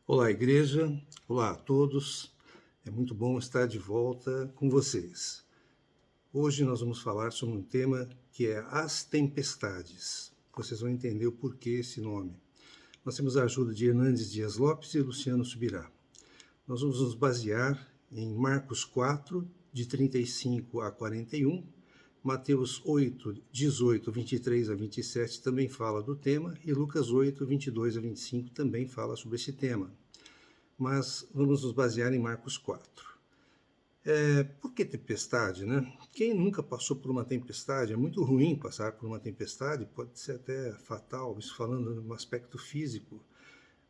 Olá, igreja. Olá a todos. É muito bom estar de volta com vocês. Hoje nós vamos falar sobre um tema que é as tempestades. Vocês vão entender o porquê esse nome. Nós temos a ajuda de Hernandes Dias Lopes e Luciano Subirá. Nós vamos nos basear em Marcos 4, de 35 a 41, Mateus 8, 18, 23 a 27 também fala do tema, e Lucas 8, 22 a 25 também fala sobre esse tema. Mas vamos nos basear em Marcos 4. Por que tempestade, né? Quem nunca passou por uma tempestade? É muito ruim passar por uma tempestade, pode ser até fatal, isso falando no aspecto físico,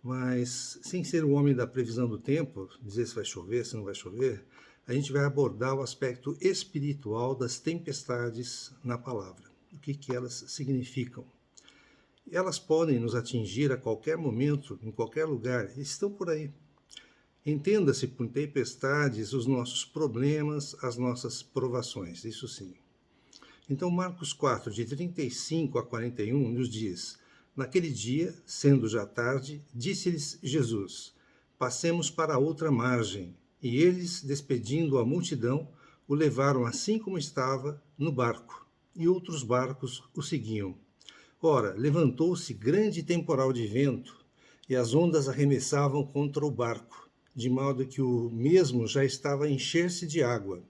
mas sem ser o homem da previsão do tempo, dizer se vai chover, se não vai chover, a gente vai abordar o aspecto espiritual das tempestades na palavra, o que elas significam. Elas podem nos atingir a qualquer momento, em qualquer lugar, estão por aí. Entenda-se por tempestades os nossos problemas, as nossas provações, isso sim. Então, Marcos 4, de 35 a 41, nos diz: Naquele dia, sendo já tarde, disse-lhes Jesus: Passemos para a outra margem. E eles, despedindo a multidão, o levaram assim como estava, no barco, e outros barcos o seguiam. Ora, levantou-se grande temporal de vento, e as ondas arremessavam contra o barco, de modo que o mesmo já estava a encher-se de água.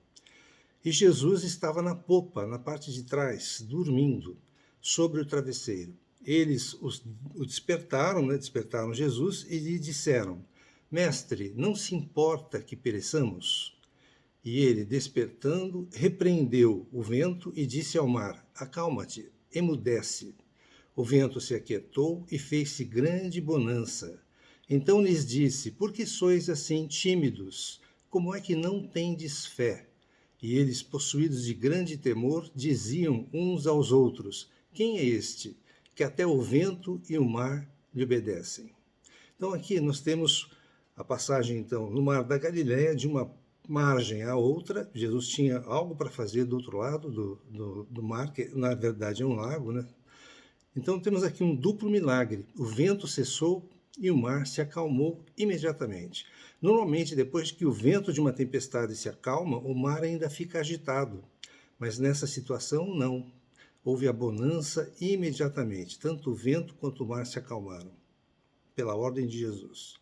E Jesus estava na popa, na parte de trás, dormindo, sobre o travesseiro. Eles o despertaram, despertaram Jesus e lhe disseram: Mestre, não se importa que pereçamos? E ele, despertando, repreendeu o vento e disse ao mar: Acalma-te, emudece. O vento se aquietou e fez-se grande bonança. Então lhes disse: Por que sois assim tímidos? Como é que não tendes fé? E eles, possuídos de grande temor, diziam uns aos outros: Quem é este, que até o vento e o mar lhe obedecem? Então aqui nós temos a passagem então no Mar da Galileia, de uma margem à outra. Jesus tinha algo para fazer do outro lado do mar, que na verdade é um lago, né? Então temos aqui um duplo milagre. O vento cessou e o mar se acalmou imediatamente. Normalmente, depois que o vento de uma tempestade se acalma, o mar ainda fica agitado. Mas nessa situação, não. Houve a bonança imediatamente. Tanto o vento quanto o mar se acalmaram, pela ordem de Jesus.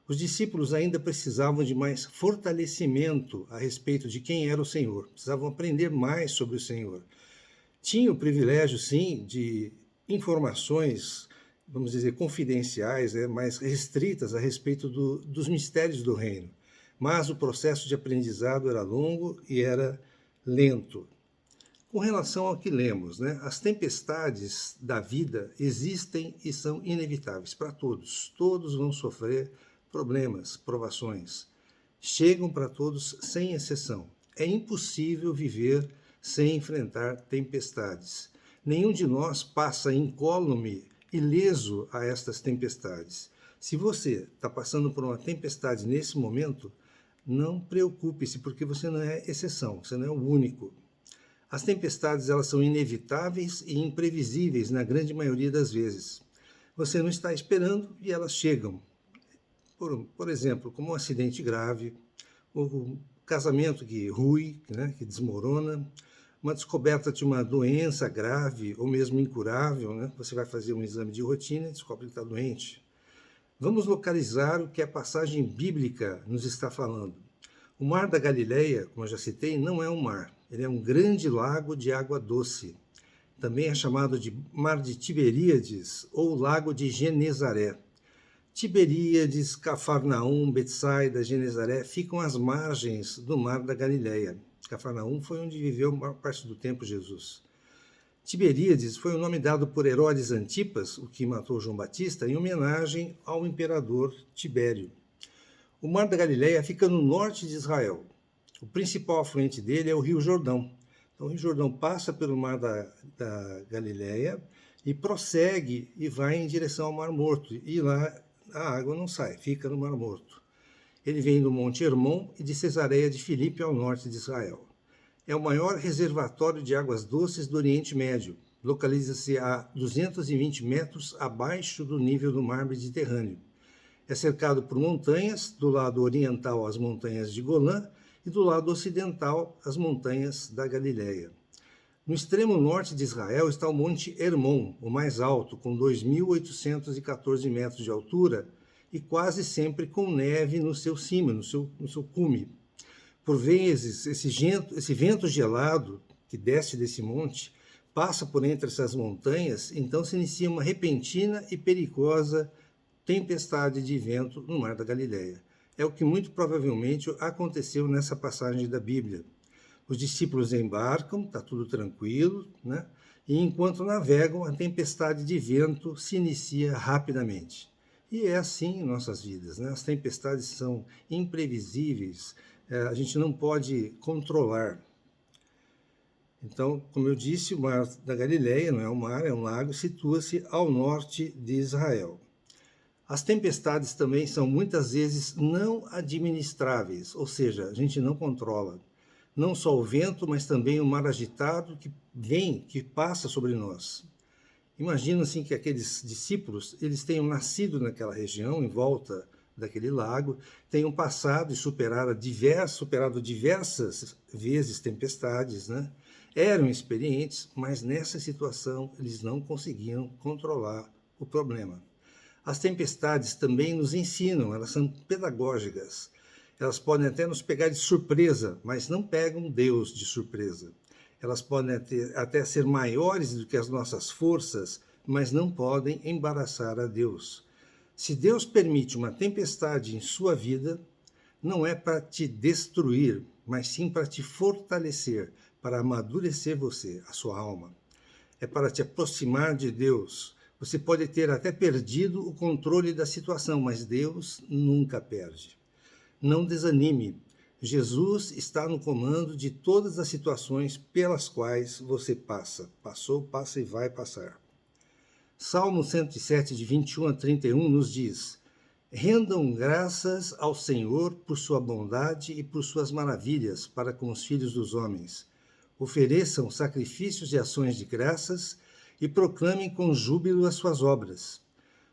Os discípulos ainda precisavam de mais fortalecimento a respeito de quem era o Senhor. Precisavam aprender mais sobre o Senhor. Tinham o privilégio, sim, de informações, vamos dizer, confidenciais, mais restritas a respeito dos mistérios do reino. Mas o processo de aprendizado era longo e era lento. Com relação ao que lemos, as tempestades da vida existem e são inevitáveis para todos. Todos vão sofrer problemas, provações. Chegam para todos sem exceção. É impossível viver sem enfrentar tempestades. Nenhum de nós passa incólume, ileso a estas tempestades. Se você está passando por uma tempestade nesse momento, não preocupe-se, porque você não é exceção, você não é o único. As tempestades, elas são inevitáveis e imprevisíveis na grande maioria das vezes. Você não está esperando e elas chegam. Por exemplo, como um acidente grave, um casamento que rui, que desmorona, uma descoberta de uma doença grave ou mesmo incurável, Você vai fazer um exame de rotina e descobre que está doente. Vamos localizar o que a passagem bíblica nos está falando. O Mar da Galileia, como eu já citei, não é um mar. Ele é um grande lago de água doce. Também é chamado de Mar de Tiberíades ou Lago de Genezaré. Tiberíades, Cafarnaum, Betsaida, Genezaré ficam às margens do Mar da Galileia. Cafarnaum foi onde viveu a maior parte do tempo Jesus. Tiberíades foi o nome dado por Herodes Antipas, o que matou João Batista, em homenagem ao imperador Tibério. O Mar da Galileia fica no norte de Israel. O principal afluente dele é o Rio Jordão. Então, o Rio Jordão passa pelo Mar da Galileia e prossegue e vai em direção ao Mar Morto. E lá a água não sai, fica no Mar Morto. Ele vem do Monte Hermon e de Cesareia de Filipe, ao norte de Israel. É o maior reservatório de águas doces do Oriente Médio. Localiza-se a 220 metros abaixo do nível do mar Mediterrâneo. É cercado por montanhas, do lado oriental as montanhas de Golã e do lado ocidental as montanhas da Galileia. No extremo norte de Israel está o Monte Hermon, o mais alto, com 2.814 metros de altura e quase sempre com neve no seu cimo, no seu cume. Por vezes, esse vento gelado que desce desse monte passa por entre essas montanhas, então se inicia uma repentina e perigosa tempestade de vento no Mar da Galileia. É o que muito provavelmente aconteceu nessa passagem da Bíblia. Os discípulos embarcam, está tudo tranquilo, né? E enquanto navegam, a tempestade de vento se inicia rapidamente. E é assim em nossas vidas, né? As tempestades são imprevisíveis, a gente não pode controlar. Então, como eu disse, o Mar da Galileia não é um mar, é um lago, situa-se ao norte de Israel. As tempestades também são muitas vezes não administráveis, ou seja, a gente não controla. Não só o vento, mas também o mar agitado que passa sobre nós. Imagina assim que aqueles discípulos, eles tenham nascido naquela região, em volta daquele lago, tenham passado e superado diversas vezes tempestades, né? Eram experientes, mas nessa situação eles não conseguiam controlar o problema. As tempestades também nos ensinam, elas são pedagógicas. Elas podem até nos pegar de surpresa, mas não pegam Deus de surpresa. Elas podem até ser maiores do que as nossas forças, mas não podem embaraçar a Deus. Se Deus permite uma tempestade em sua vida, não é para te destruir, mas sim para te fortalecer, para amadurecer você, a sua alma. É para te aproximar de Deus. Você pode ter até perdido o controle da situação, mas Deus nunca perde. Não desanime. Jesus está no comando de todas as situações pelas quais você passou, passa e vai passar. Salmo 107, de 21 a 31, nos diz: rendam graças ao Senhor por sua bondade e por suas maravilhas para com os filhos dos homens. Ofereçam sacrifícios e ações de graças e proclamem com júbilo as suas obras.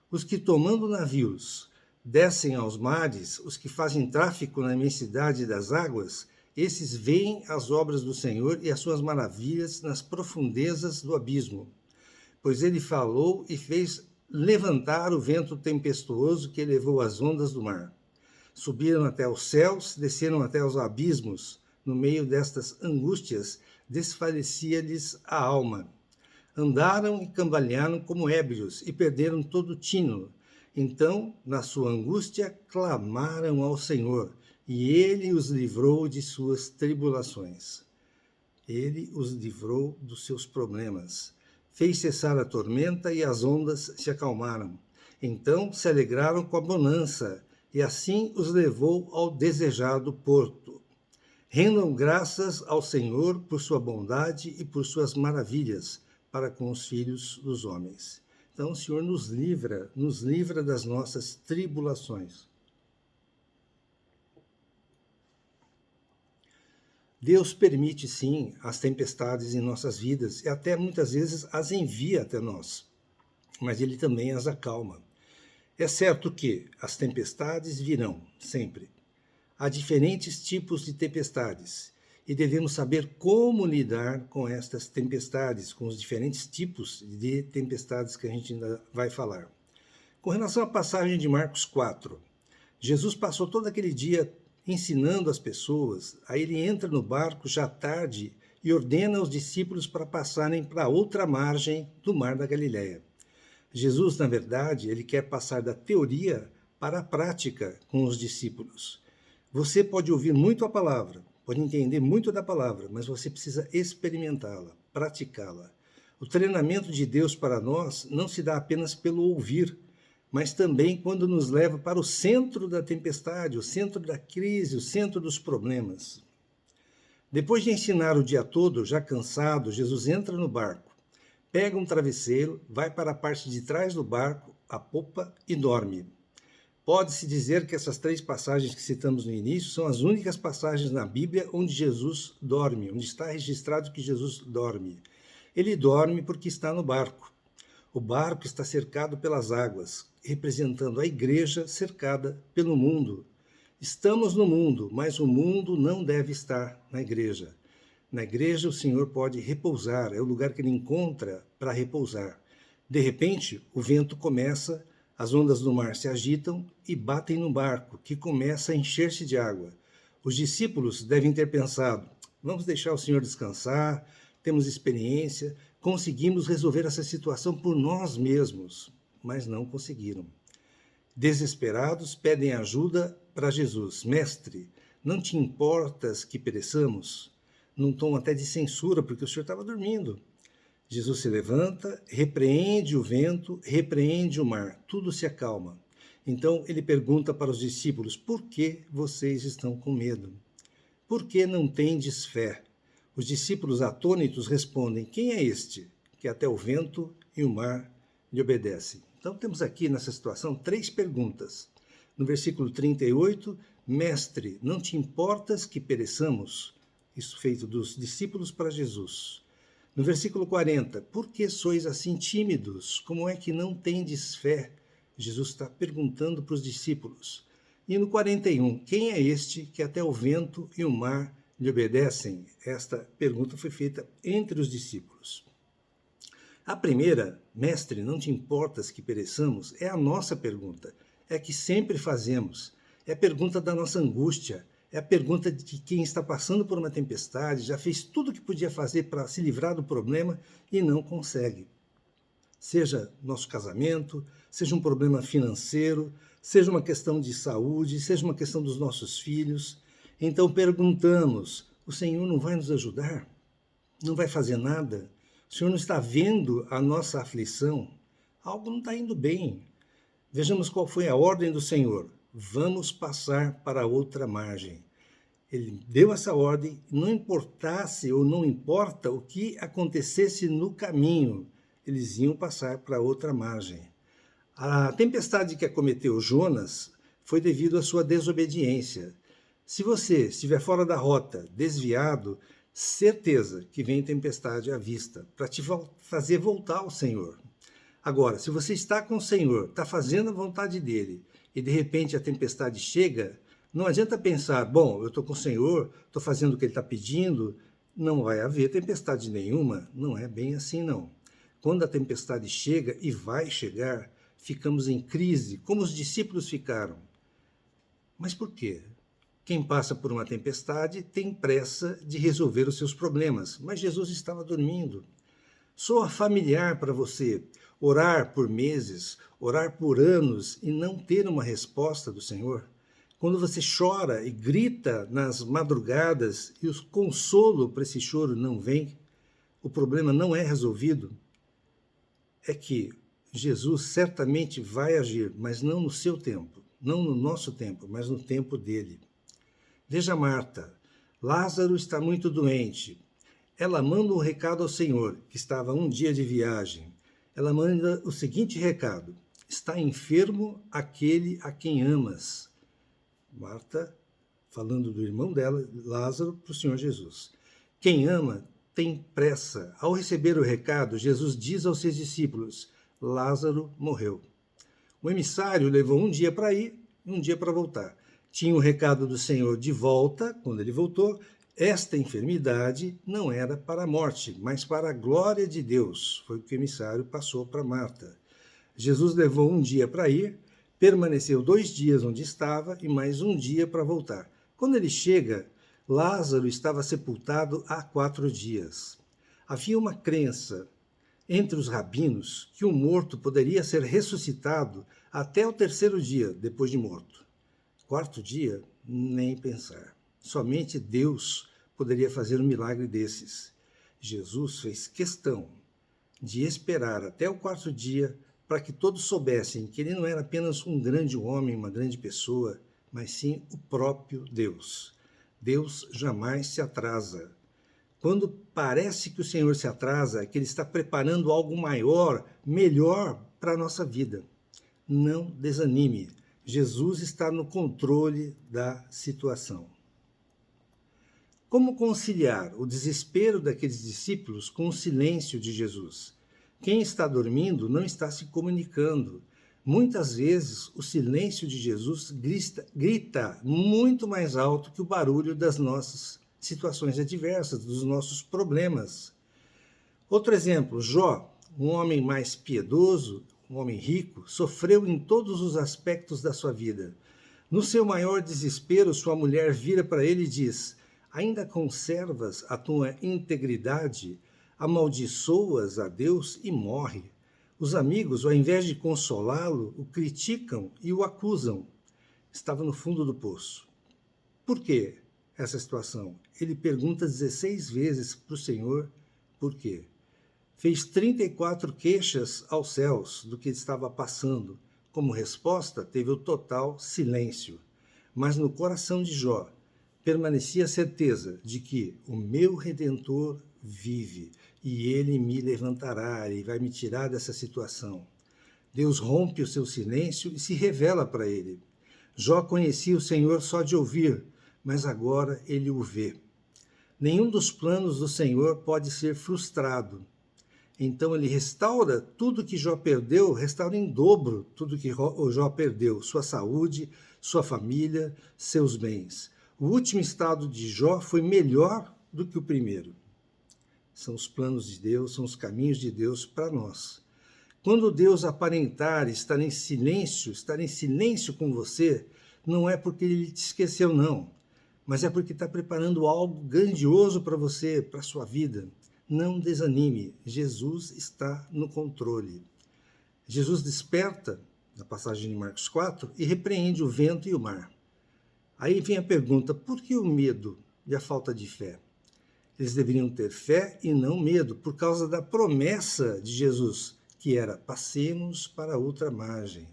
Os que tomando navios descem aos mares, os que fazem tráfico na imensidade das águas, esses veem as obras do Senhor e as suas maravilhas nas profundezas do abismo. Pois ele falou e fez levantar o vento tempestuoso que elevou as ondas do mar. Subiram até os céus, desceram até os abismos. No meio destas angústias, desfalecia-lhes a alma. Andaram e cambalearam como ébrios e perderam todo o tino. Então, na sua angústia, clamaram ao Senhor, e ele os livrou de suas tribulações. Ele os livrou dos seus problemas. Fez cessar a tormenta e as ondas se acalmaram. Então se alegraram com a bonança, e assim os levou ao desejado porto. Rendam graças ao Senhor por sua bondade e por suas maravilhas para com os filhos dos homens. Então o Senhor nos livra das nossas tribulações. Deus permite, sim, as tempestades em nossas vidas e até muitas vezes as envia até nós, mas Ele também as acalma. É certo que as tempestades virão, sempre. Há diferentes tipos de tempestades e devemos saber como lidar com estas tempestades, com os diferentes tipos de tempestades que a gente ainda vai falar. Com relação à passagem de Marcos 4, Jesus passou todo aquele dia ensinando as pessoas, aí ele entra no barco já tarde e ordena aos discípulos para passarem para outra margem do Mar da Galileia. Jesus, na verdade, ele quer passar da teoria para a prática com os discípulos. Você pode ouvir muito a palavra, pode entender muito da palavra, mas você precisa experimentá-la, praticá-la. O treinamento de Deus para nós não se dá apenas pelo ouvir, mas também quando nos leva para o centro da tempestade, o centro da crise, o centro dos problemas. Depois de ensinar o dia todo, já cansado, Jesus entra no barco, pega um travesseiro, vai para a parte de trás do barco, a popa, e dorme. Pode-se dizer que essas 3 passagens que citamos no início são as únicas passagens na Bíblia onde Jesus dorme, onde está registrado que Jesus dorme. Ele dorme porque está no barco. O barco está cercado pelas águas, representando a igreja cercada pelo mundo. Estamos no mundo, mas o mundo não deve estar na igreja. Na igreja, o Senhor pode repousar, é o lugar que ele encontra para repousar. De repente, o vento começa, as ondas do mar se agitam e batem no barco, que começa a encher-se de água. Os discípulos devem ter pensado: vamos deixar o Senhor descansar, temos experiência, conseguimos resolver essa situação por nós mesmos, mas não conseguiram. Desesperados, pedem ajuda para Jesus. Mestre, não te importas que pereçamos? Num tom até de censura, porque o senhor estava dormindo. Jesus se levanta, repreende o vento, repreende o mar, tudo se acalma. Então ele pergunta para os discípulos: por que vocês estão com medo? Por que não tendes fé? Os discípulos atônitos respondem: quem é este que até o vento e o mar lhe obedecem? Então temos aqui nessa situação 3 perguntas. No versículo 38, mestre, não te importas que pereçamos? Isso feito dos discípulos para Jesus. No versículo 40, por que sois assim tímidos? Como é que não tendes fé? Jesus está perguntando para os discípulos. E no 41, quem é este que até o vento e o mar lhe obedecem? Esta pergunta foi feita entre os discípulos. A primeira, mestre, não te importas que pereçamos? É a nossa pergunta. É a que sempre fazemos. É a pergunta da nossa angústia. É a pergunta de quem está passando por uma tempestade, já fez tudo o que podia fazer para se livrar do problema e não consegue. Seja nosso casamento, seja um problema financeiro, seja uma questão de saúde, seja uma questão dos nossos filhos. Então perguntamos: o Senhor não vai nos ajudar? Não vai fazer nada? O Senhor não está vendo a nossa aflição? Algo não está indo bem. Vejamos qual foi a ordem do Senhor. Vamos passar para outra margem. Ele deu essa ordem, não importasse ou não importa o que acontecesse no caminho, eles iam passar para outra margem. A tempestade que acometeu Jonas foi devido à sua desobediência. Se você estiver fora da rota, desviado, certeza que vem tempestade à vista para te fazer voltar ao Senhor. Agora, se você está com o Senhor, está fazendo a vontade dele, e de repente a tempestade chega, não adianta pensar: bom, eu estou com o Senhor, estou fazendo o que ele está pedindo, não vai haver tempestade nenhuma. Não é bem assim, não. Quando a tempestade chega, e vai chegar, ficamos em crise, como os discípulos ficaram. Mas por quê? Quem passa por uma tempestade tem pressa de resolver os seus problemas, mas Jesus estava dormindo. Soa familiar para você orar por meses, orar por anos e não ter uma resposta do Senhor? Quando você chora e grita nas madrugadas e o consolo para esse choro não vem, o problema não é resolvido, é que Jesus certamente vai agir, mas não no seu tempo, não no nosso tempo, mas no tempo dele. Veja Marta, Lázaro está muito doente. Ela manda um recado ao Senhor, que estava um dia de viagem. Ela manda o seguinte recado: está enfermo aquele a quem amas. Marta, falando do irmão dela, Lázaro, para o Senhor Jesus. Quem ama tem pressa. Ao receber o recado, Jesus diz aos seus discípulos: Lázaro morreu. O emissário levou um dia para ir e um dia para voltar. Tinha o recado do Senhor de volta, quando ele voltou. Esta enfermidade não era para a morte, mas para a glória de Deus. Foi o que o emissário passou para Marta. Jesus levou um dia para ir, permaneceu 2 dias onde estava e mais um dia para voltar. Quando ele chega, Lázaro estava sepultado há 4 dias. Havia uma crença entre os rabinos que o morto poderia ser ressuscitado até o 3º dia depois de morto. 4º dia, nem pensar. Somente Deus poderia fazer um milagre desses. Jesus fez questão de esperar até o 4º dia para que todos soubessem que ele não era apenas um grande homem, uma grande pessoa, mas sim o próprio Deus. Deus jamais se atrasa. Quando parece que o Senhor se atrasa, é que ele está preparando algo maior, melhor para a nossa vida. Não desanime. Jesus está no controle da situação. Como conciliar o desespero daqueles discípulos com o silêncio de Jesus? Quem está dormindo não está se comunicando. Muitas vezes, o silêncio de Jesus grita muito mais alto que o barulho das nossas situações adversas, dos nossos problemas. Outro exemplo, Jó, um homem mais piedoso, um homem rico, sofreu em todos os aspectos da sua vida. No seu maior desespero, sua mulher vira para ele e diz: ainda conservas a tua integridade? Amaldiçoas a Deus e morre. Os amigos, ao invés de consolá-lo, o criticam e o acusam. Estava no fundo do poço. Por que essa situação? Ele pergunta 16 vezes para o Senhor por quê. Fez 34 queixas aos céus do que estava passando. Como resposta, teve o total silêncio. Mas no coração de Jó permanecia a certeza de que o meu Redentor vive e ele me levantará e vai me tirar dessa situação. Deus rompe o seu silêncio e se revela para ele. Jó conhecia o Senhor só de ouvir, mas agora ele o vê. Nenhum dos planos do Senhor pode ser frustrado. Então ele restaura tudo que Jó perdeu, restaura em dobro tudo que Jó perdeu, sua saúde, sua família, seus bens. O último estado de Jó foi melhor do que o primeiro. São os planos de Deus, são os caminhos de Deus para nós. Quando Deus aparentar estar em silêncio com você, não é porque ele te esqueceu, não, mas é porque está preparando algo grandioso para você, para a sua vida. Não desanime, Jesus está no controle. Jesus desperta, na passagem de Marcos 4, e repreende o vento e o mar. Aí vem a pergunta, por que o medo e a falta de fé? Eles deveriam ter fé e não medo, por causa da promessa de Jesus, que era, passemos para a outra margem.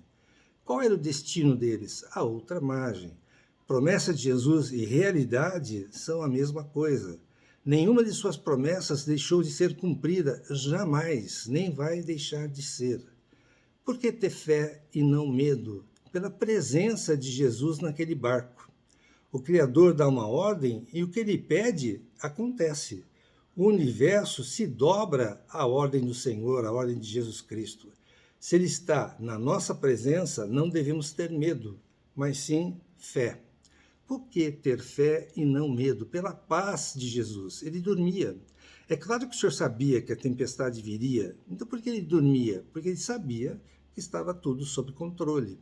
Qual era o destino deles? A outra margem. Promessa de Jesus e realidade são a mesma coisa. Nenhuma de suas promessas deixou de ser cumprida, jamais, nem vai deixar de ser. Por que ter fé e não medo? Pela presença de Jesus naquele barco. O Criador dá uma ordem e o que ele pede acontece. O universo se dobra à ordem do Senhor, à ordem de Jesus Cristo. Se ele está na nossa presença, não devemos ter medo, mas sim fé. Por que ter fé e não medo? Pela paz de Jesus. Ele dormia. É claro que o Senhor sabia que a tempestade viria. Então por que ele dormia? Porque ele sabia que estava tudo sob controle.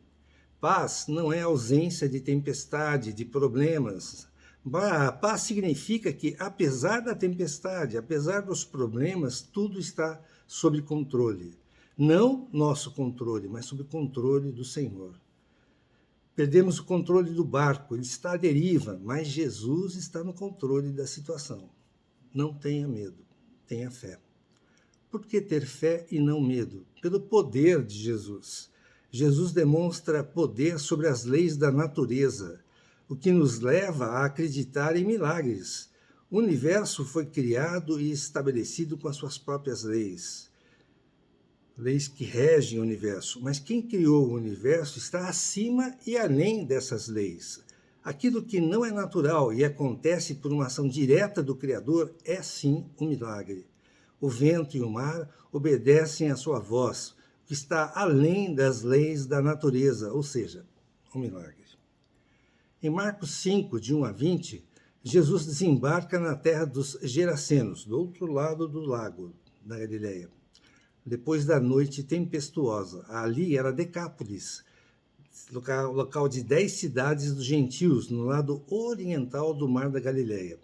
Paz não é ausência de tempestade, de problemas. Paz significa que, apesar da tempestade, apesar dos problemas, tudo está sob controle. Não nosso controle, mas sob controle do Senhor. Perdemos o controle do barco, ele está à deriva, mas Jesus está no controle da situação. Não tenha medo, tenha fé. Por que ter fé e não medo? Pelo poder de Jesus. Jesus demonstra poder sobre as leis da natureza, o que nos leva a acreditar em milagres. O universo foi criado e estabelecido com as suas próprias leis. Leis que regem o universo, mas quem criou o universo está acima e além dessas leis. Aquilo que não é natural e acontece por uma ação direta do Criador é sim um milagre. O vento e o mar obedecem à sua voz, que está além das leis da natureza, ou seja, um milagre. Em Marcos 5, de 1 a 20, Jesus desembarca na terra dos Gerasenos, do outro lado do lago, da Galileia. Depois da noite tempestuosa, ali era Decápolis, local de 10 cidades dos gentios, no lado oriental do mar da Galileia.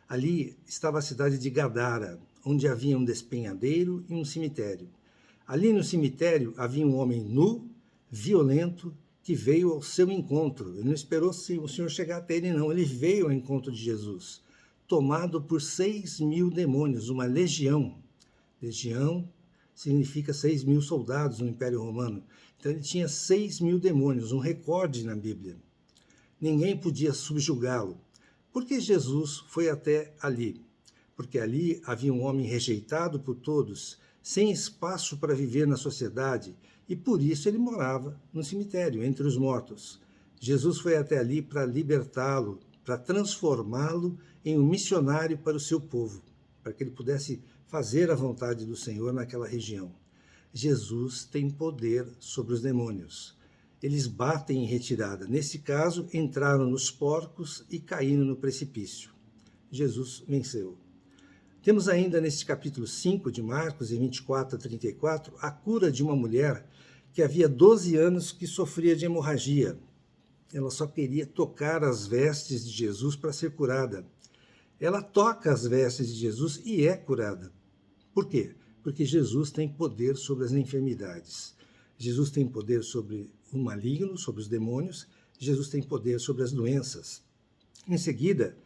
Ali estava a cidade de Gadara, onde havia um despenhadeiro e um cemitério. Ali no cemitério havia um homem nu, violento, que veio ao seu encontro. Ele não esperou o Senhor chegar até ele, não. Ele veio ao encontro de Jesus, tomado por 6.000 demônios, uma legião. Legião significa 6.000 soldados no Império Romano. Então ele tinha 6.000 demônios, um recorde na Bíblia. Ninguém podia subjugá-lo. Por que Jesus foi até ali? Porque ali havia um homem rejeitado por todos, sem espaço para viver na sociedade, e por isso ele morava no cemitério, entre os mortos. Jesus foi até ali para libertá-lo, para transformá-lo em um missionário para o seu povo, para que ele pudesse fazer a vontade do Senhor naquela região. Jesus tem poder sobre os demônios. Eles batem em retirada. Nesse caso, entraram nos porcos e caíram no precipício. Jesus venceu. Temos ainda neste capítulo 5 de Marcos, em 24 a 34, a cura de uma mulher que havia 12 anos que sofria de hemorragia. Ela só queria tocar as vestes de Jesus para ser curada. Ela toca as vestes de Jesus e é curada. Por quê? Porque Jesus tem poder sobre as enfermidades. Jesus tem poder sobre o maligno, sobre os demônios. Jesus tem poder sobre as doenças. Em seguida,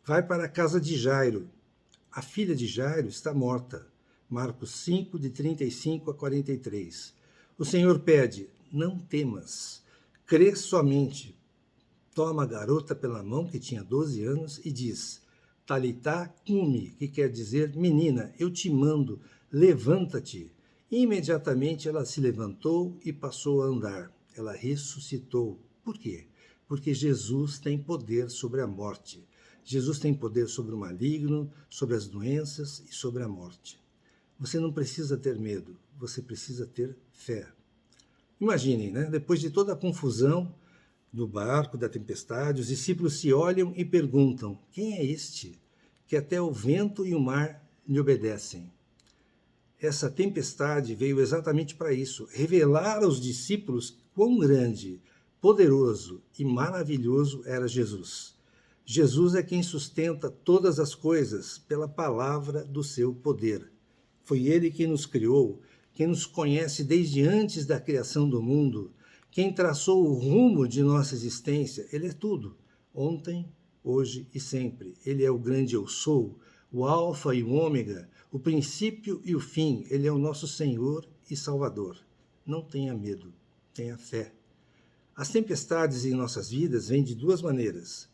vai para a casa de Jairo. A filha de Jairo está morta. Marcos 5, de 35 a 43. O Senhor pede, não temas, crê somente. Toma a garota pela mão, que tinha 12 anos, e diz, Talitá cumi, que quer dizer, menina, eu te mando, levanta-te. Imediatamente ela se levantou e passou a andar. Ela ressuscitou. Por quê? Porque Jesus tem poder sobre a morte. Jesus tem poder sobre o maligno, sobre as doenças e sobre a morte. Você não precisa ter medo, você precisa ter fé. Imaginem, né? Depois de toda a confusão do barco, da tempestade, os discípulos se olham e perguntam, quem é este que até o vento e o mar lhe obedecem? Essa tempestade veio exatamente para isso, revelar aos discípulos quão grande, poderoso e maravilhoso era Jesus. Jesus é quem sustenta todas as coisas pela palavra do seu poder. Foi ele quem nos criou, quem nos conhece desde antes da criação do mundo, quem traçou o rumo de nossa existência. Ele é tudo, ontem, hoje e sempre. Ele é o grande eu sou, o alfa e o ômega, o princípio e o fim. Ele é o nosso Senhor e Salvador. Não tenha medo, tenha fé. As tempestades em nossas vidas vêm de duas maneiras.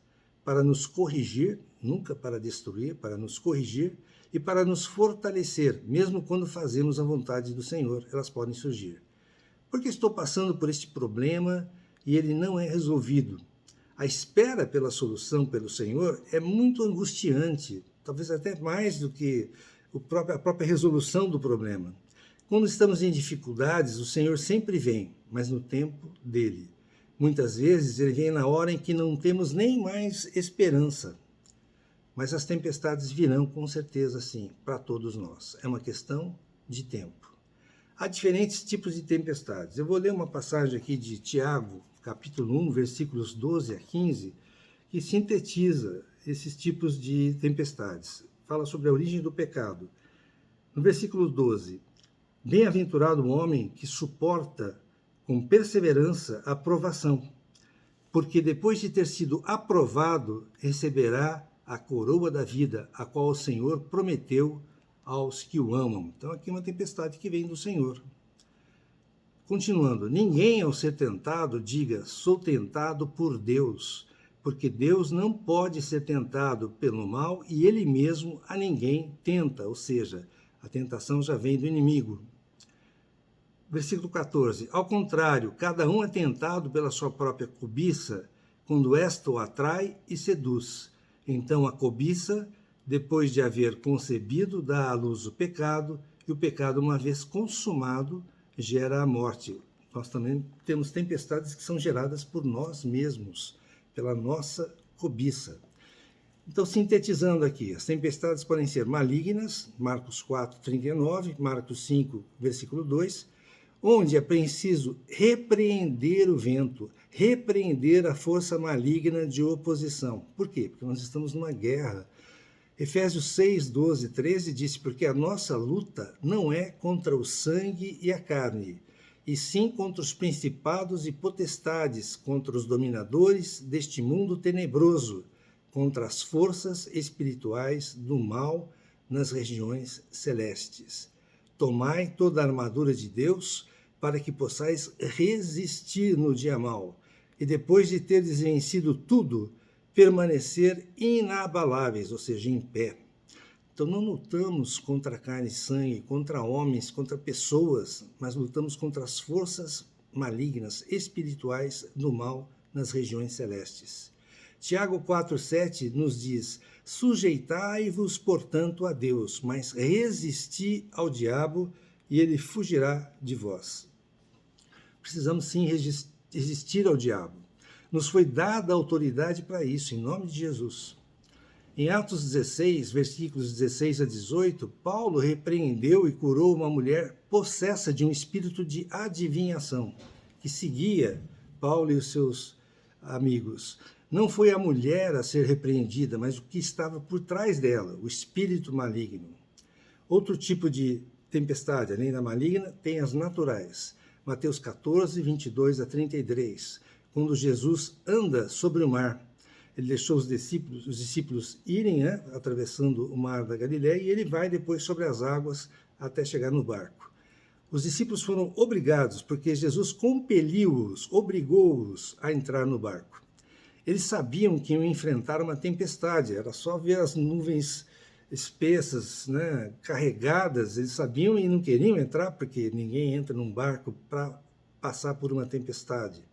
Para nos corrigir, nunca para destruir, para nos corrigir e para nos fortalecer, mesmo quando fazemos a vontade do Senhor, elas podem surgir. Porque estou passando por este problema e ele não é resolvido. A espera pela solução pelo Senhor é muito angustiante, talvez até mais do que a própria resolução do problema. Quando estamos em dificuldades, o Senhor sempre vem, mas no tempo dele. Muitas vezes ele vem na hora em que não temos nem mais esperança. Mas as tempestades virão com certeza, sim, para todos nós. É uma questão de tempo. Há diferentes tipos de tempestades. Eu vou ler uma passagem aqui de Tiago, capítulo 1, versículos 12 a 15, que sintetiza esses tipos de tempestades. Fala sobre a origem do pecado. No versículo 12, bem-aventurado o homem que suporta com perseverança a provação, porque depois de ter sido aprovado, receberá a coroa da vida, a qual o Senhor prometeu aos que o amam. Então aqui é uma tempestade que vem do Senhor. Continuando, ninguém ao ser tentado diga, sou tentado por Deus, porque Deus não pode ser tentado pelo mal e ele mesmo a ninguém tenta, ou seja, a tentação já vem do inimigo. Versículo 14, ao contrário, cada um é tentado pela sua própria cobiça, quando esta o atrai e seduz. Então a cobiça, depois de haver concebido, dá à luz o pecado, e o pecado, uma vez consumado, gera a morte. Nós também temos tempestades que são geradas por nós mesmos, pela nossa cobiça. Então, sintetizando aqui, as tempestades podem ser malignas, Marcos 4, 39, Marcos 5, versículo 2, onde é preciso repreender o vento, repreender a força maligna de oposição. Por quê? Porque nós estamos numa guerra. Efésios 6, 12, 13 diz, porque a nossa luta não é contra o sangue e a carne, e sim contra os principados e potestades, contra os dominadores deste mundo tenebroso, contra as forças espirituais do mal nas regiões celestes. Tomai toda a armadura de Deus, para que possais resistir no dia mau, e depois de terdes vencido tudo, permanecer inabaláveis, ou seja, em pé. Então não lutamos contra carne e sangue, contra homens, contra pessoas, mas lutamos contra as forças malignas, espirituais do mal nas regiões celestes. Tiago 4,7 nos diz, sujeitai-vos, portanto, a Deus, mas resisti ao diabo, e ele fugirá de vós. Precisamos sim resistir ao diabo. Nos foi dada a autoridade para isso, em nome de Jesus. Em Atos 16, versículos 16 a 18, Paulo repreendeu e curou uma mulher possessa de um espírito de adivinhação, que seguia Paulo e os seus amigos. Não foi a mulher a ser repreendida, mas o que estava por trás dela, o espírito maligno. Outro tipo de tempestade, além da maligna, tem as naturais. Mateus 14, 22 a 33, quando Jesus anda sobre o mar. Ele deixou os discípulos irem, atravessando o mar da Galileia, e ele vai depois sobre as águas até chegar no barco. Os discípulos foram obrigados, porque Jesus compeliu-os, obrigou-os a entrar no barco. Eles sabiam que iam enfrentar uma tempestade, era só ver as nuvens espessas, carregadas, eles sabiam e não queriam entrar, porque ninguém entra num barco para passar por uma tempestade.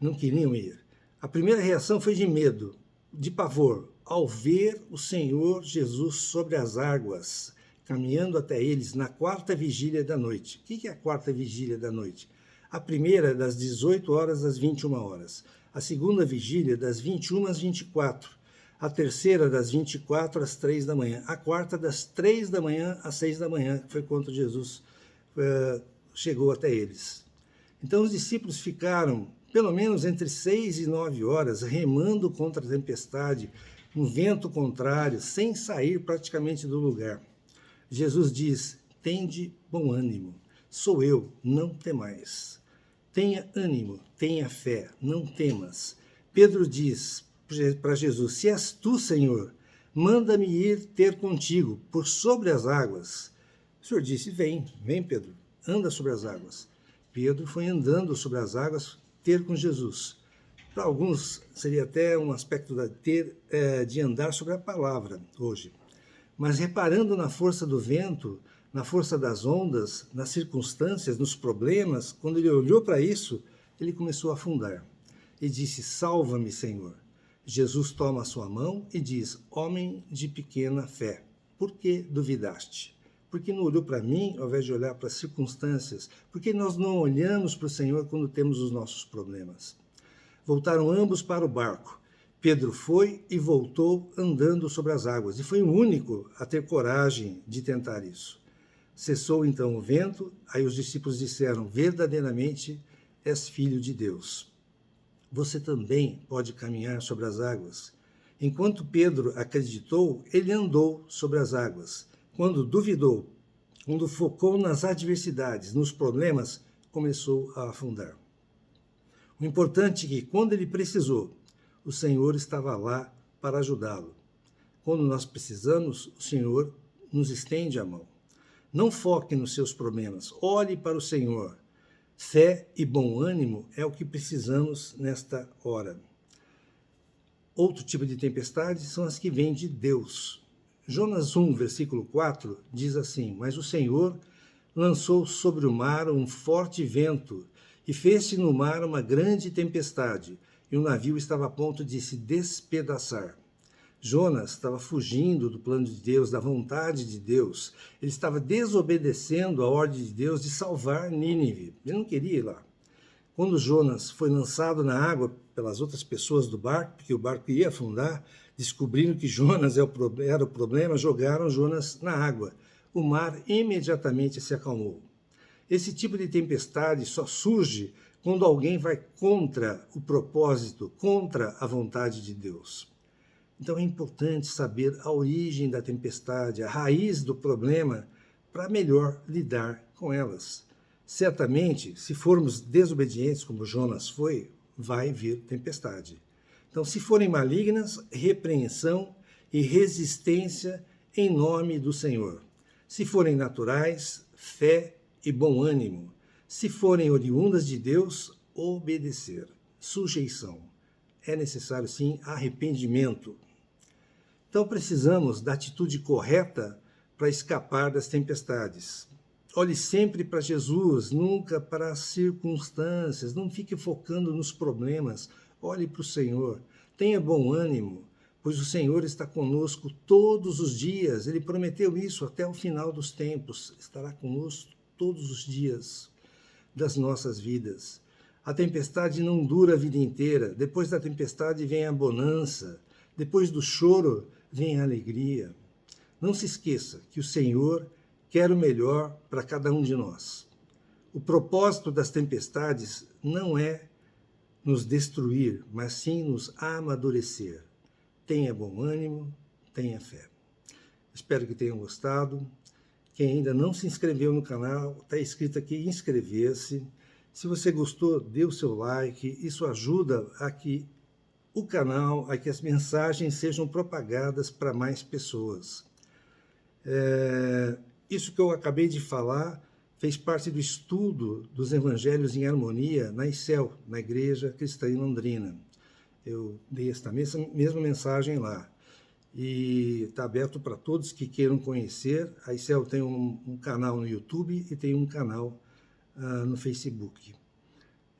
Não queriam ir. A primeira reação foi de medo, de pavor, ao ver o Senhor Jesus sobre as águas, caminhando até eles na quarta vigília da noite. O que é a quarta vigília da noite? A primeira das 18 horas às 21 horas. A segunda vigília das 21 às 24. A terceira das 24 às 3 da manhã. A quarta das 3 da manhã às 6 da manhã, que foi quando Jesus chegou até eles. Então os discípulos ficaram pelo menos entre 6 e 9 horas remando contra a tempestade, um vento contrário, sem sair praticamente do lugar. Jesus diz: tende bom ânimo, sou eu, não temais. Tenha ânimo, tenha fé, não temas. Pedro diz para Jesus: se és tu, Senhor, manda-me ir ter contigo por sobre as águas. O Senhor disse: vem, Pedro, anda sobre as águas. Pedro foi andando sobre as águas ter com Jesus. Para alguns seria até um aspecto de andar sobre a palavra hoje. Mas reparando na força do vento, na força das ondas, nas circunstâncias, nos problemas, quando ele olhou para isso, ele começou a afundar. E disse: salva-me, Senhor. Jesus toma a sua mão e diz: homem de pequena fé, por que duvidaste? Por que não olhou para mim ao invés de olhar para as circunstâncias? Por que nós não olhamos para o Senhor quando temos os nossos problemas? Voltaram ambos para o barco. Pedro foi e voltou andando sobre as águas, e foi o único a ter coragem de tentar isso. Cessou então o vento, aí os discípulos disseram: verdadeiramente és filho de Deus. Você também pode caminhar sobre as águas. Enquanto Pedro acreditou, ele andou sobre as águas. Quando duvidou, quando focou nas adversidades, nos problemas, começou a afundar. O importante é que, quando ele precisou, o Senhor estava lá para ajudá-lo. Quando nós precisamos, o Senhor nos estende a mão. Não foque nos seus problemas, olhe para o Senhor. Fé e bom ânimo é o que precisamos nesta hora. Outro tipo de tempestade são as que vêm de Deus. Jonas 1, versículo 4, diz assim: mas o Senhor lançou sobre o mar um forte vento e fez-se no mar uma grande tempestade, e o navio estava a ponto de se despedaçar. Jonas estava fugindo do plano de Deus, da vontade de Deus. Ele estava desobedecendo a ordem de Deus de salvar Nínive. Ele não queria ir lá. Quando Jonas foi lançado na água pelas outras pessoas do barco, porque o barco ia afundar, descobrindo que Jonas era o problema, jogaram Jonas na água. O mar imediatamente se acalmou. Esse tipo de tempestade só surge quando alguém vai contra o propósito, contra a vontade de Deus. Então é importante saber a origem da tempestade, a raiz do problema, para melhor lidar com elas. Certamente, se formos desobedientes, como Jonas foi, vai vir tempestade. Então, se forem malignas, repreensão e resistência em nome do Senhor. Se forem naturais, fé e bom ânimo. Se forem oriundas de Deus, obedecer. Sujeição. É necessário, sim, arrependimento. Então, precisamos da atitude correta para escapar das tempestades. Olhe sempre para Jesus, nunca para as circunstâncias. Não fique focando nos problemas. Olhe para o Senhor. Tenha bom ânimo, pois o Senhor está conosco todos os dias. Ele prometeu isso até o final dos tempos. Estará conosco todos os dias das nossas vidas. A tempestade não dura a vida inteira. Depois da tempestade vem a bonança. Depois do choro vem a alegria. Não se esqueça que o Senhor quer o melhor para cada um de nós. O propósito das tempestades não é nos destruir, mas sim nos amadurecer. Tenha bom ânimo, tenha fé. Espero que tenham gostado. Quem ainda não se inscreveu no canal, está escrito aqui inscrever-se. Se você gostou, dê o seu like. Isso ajuda a que o canal, a que as mensagens sejam propagadas para mais pessoas. Isso que eu acabei de falar fez parte do estudo dos Evangelhos em Harmonia na ICEL, na Igreja Cristã em Londrina. Eu dei esta mesma mensagem lá. E está aberto para todos que queiram conhecer. A ICEL tem um canal no YouTube e tem um canal no Facebook.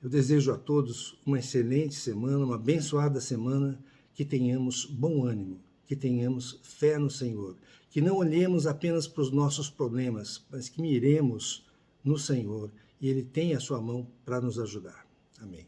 Eu desejo a todos uma excelente semana, uma abençoada semana, que tenhamos bom ânimo, que tenhamos fé no Senhor, que não olhemos apenas para os nossos problemas, mas que miremos no Senhor e Ele tem a sua mão para nos ajudar. Amém.